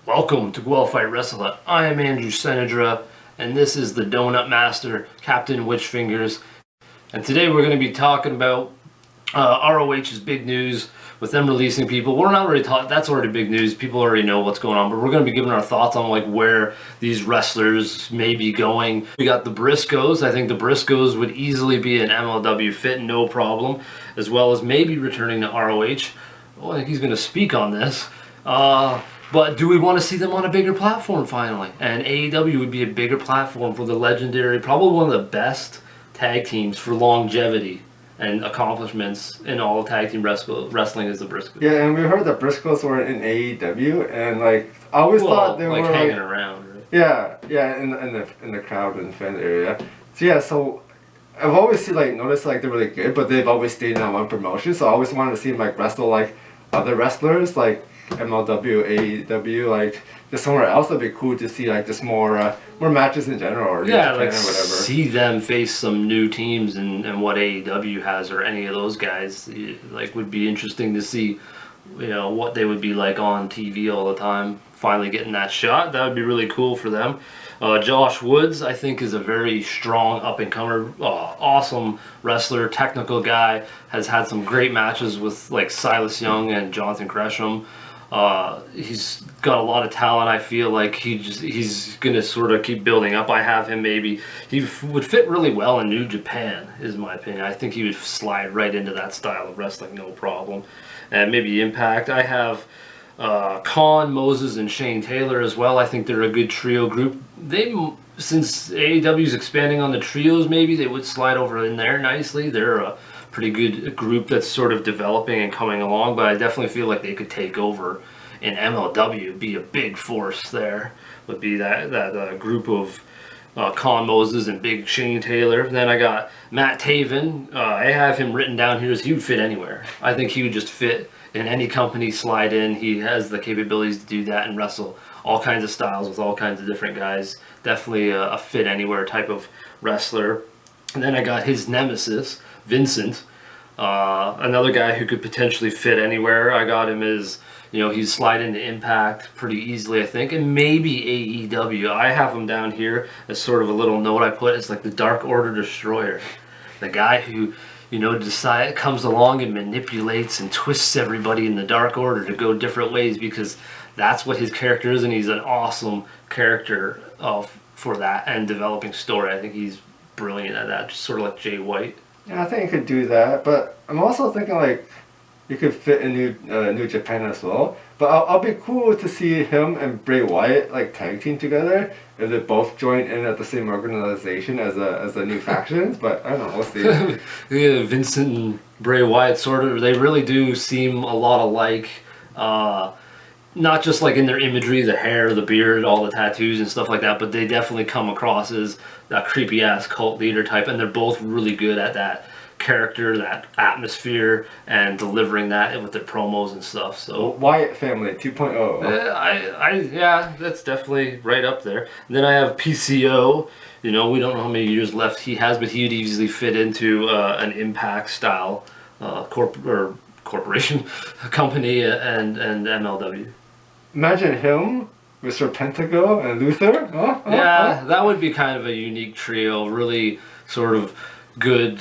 Welcome to Fight Wrestler. I am Andrew Sennedra, and this is the Donut Master, Captain Witchfingers. And today we're going to be talking about ROH's big news with them releasing people. We're not really talking, that's already big news. People already know what's going on, but we're going to be giving our thoughts on like where these wrestlers may be going. We got the Briscoes. I think the Briscoes would easily be an MLW fit, no problem, as well as maybe returning to ROH. Well, I think he's going to speak on this. But do we want to see them on a bigger platform finally? And AEW would be a bigger platform for the legendary, probably one of the best tag teams for longevity and accomplishments in all of tag team wrestling is the Briscoes. Yeah, and we heard the Briscoes were in AEW, and like I always thought they were hanging around. Right? Yeah, in the crowd and fan area. So I've always noticed they're really good, but they've always stayed in one promotion. So I always wanted to see them wrestle like other wrestlers, like MLW, AEW, just somewhere else. That'd be cool to see just more matches in general, or yeah, or whatever. See them face some new teams and what AEW has, or any of those guys. Would be interesting to see, what they would be like on TV all the time. Finally getting that shot, that would be really cool for them. Josh Woods, I think, is a very strong up-and-comer, awesome wrestler, technical guy. Has had some great matches with Silas Young and Jonathan Gresham. He's got a lot of talent. I feel like he's gonna sort of keep building up. I have him maybe. He would fit really well in New Japan, is my opinion. I think he would slide right into that style of wrestling, no problem. And maybe Impact. I have Khan, Moses, and Shane Taylor as well. I think they're a good trio group. Since AEW is expanding on the trios, maybe they would slide over in there nicely. They're a pretty good group that's sort of developing and coming along, but I definitely feel like they could take over in MLW, be a big force there. Would be that group of Khan, Moses, and Big Shane Taylor. Then I got Matt Taven. I have him written down here as he would fit anywhere. I think he would just fit in any company, slide in. He has the capabilities to do that and wrestle all kinds of styles with all kinds of different guys. Definitely a fit anywhere type of wrestler. And then I got his nemesis, Vincent, another guy who could potentially fit anywhere. I got him as, he's slide into Impact pretty easily, I think, and maybe AEW. I have him down here as sort of a little note I put. It's like the Dark Order Destroyer, the guy who comes along and manipulates and twists everybody in the Dark Order to go different ways, because that's what his character is, and he's an awesome character for that and developing story. I think he's brilliant at that, just sort of like Jay White. Yeah, I think you could do that, but I'm also thinking you could fit in New Japan as well. But I'll be cool to see him and Bray Wyatt tag team together if they both join in at the same organization as a new factions. But I don't know, we'll see. Yeah, Vincent and Bray Wyatt they really do seem a lot alike. Not just in their imagery, the hair, the beard, all the tattoos and stuff like that, but they definitely come across as that creepy ass cult leader type, and they're both really good at that character, that atmosphere, and delivering that with their promos and stuff. So Wyatt family 2.0. Yeah, that's definitely right up there. And then I have PCO. We don't know how many years left he has, but he'd easily fit into an Impact style corporation, company, and MLW. Imagine him, Mr. Pentago, and Luther. That would be kind of a unique trio. Really sort of good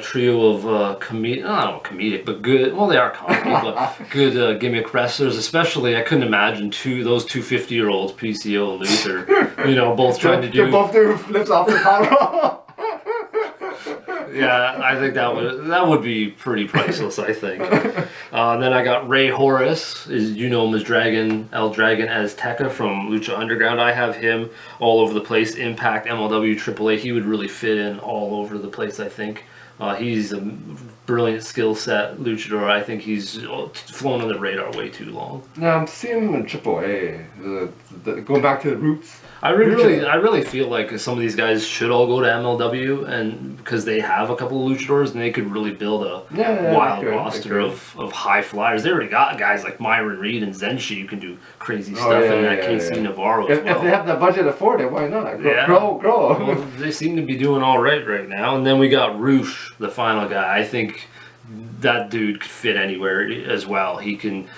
trio of comedic, but good. Well, they are comical, but good gimmick wrestlers. Especially, I couldn't imagine those two 50-year-olds, PCO and Luther, both trying to do. They both do flips off the power. Yeah, I think that would be pretty priceless, I think. Then I got Ray Horace, him as El Dragon Azteca from Lucha Underground. I have him all over the place. Impact, MLW, AAA. He would really fit in all over the place, I think. He's a brilliant skill set luchador. I think he's flown on the radar way too long. Yeah, I'm seeing him in AAA. Going back to the roots. I really feel like some of these guys should all go to MLW, and because they have a couple of luchadors, and they could really build a wild roster of high flyers. They already got guys like Myron Reed and Zenshi who can do crazy stuff, and that KC Navarro as well. If they have the budget to afford it, why not? Grow. Well, they seem to be doing all right now. And then we got Roosh, the final guy. I think that dude could fit anywhere as well. He can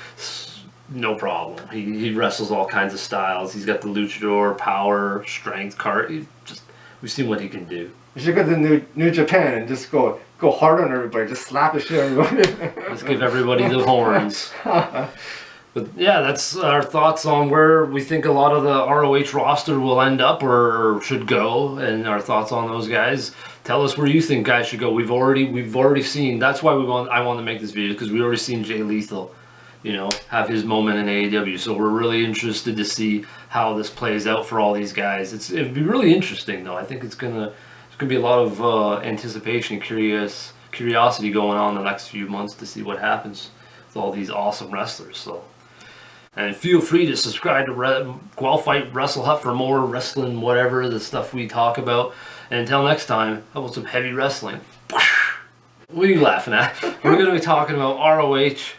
no problem. He wrestles all kinds of styles. He's got the luchador, power, strength, we've seen what he can do. You should go to New Japan and just go hard on everybody. Just slap the shit out of everybody. Let's give everybody the horns. But yeah, that's our thoughts on where we think a lot of the ROH roster will end up or should go, and our thoughts on those guys. Tell us where you think guys should go. We've already seen. That's why I want to make this video, because we already seen Jay Lethal, have his moment in AEW. So we're really interested to see how this plays out for all these guys. It'd be really interesting though. I think it's gonna be a lot of anticipation and curiosity going on the next few months to see what happens with all these awesome wrestlers. So. And feel free to subscribe to Guelph Fight Wrestle Hut for more wrestling, whatever, the stuff we talk about. And until next time, how about some heavy wrestling? What are you laughing at? We're going to be talking about ROH.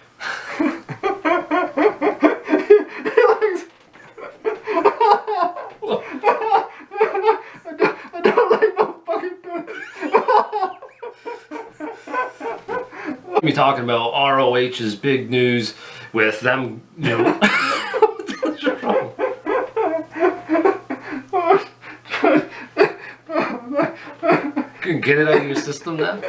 I don't like no fucking We'll be talking about ROH's big news with them, Couldn't get it out of your system then?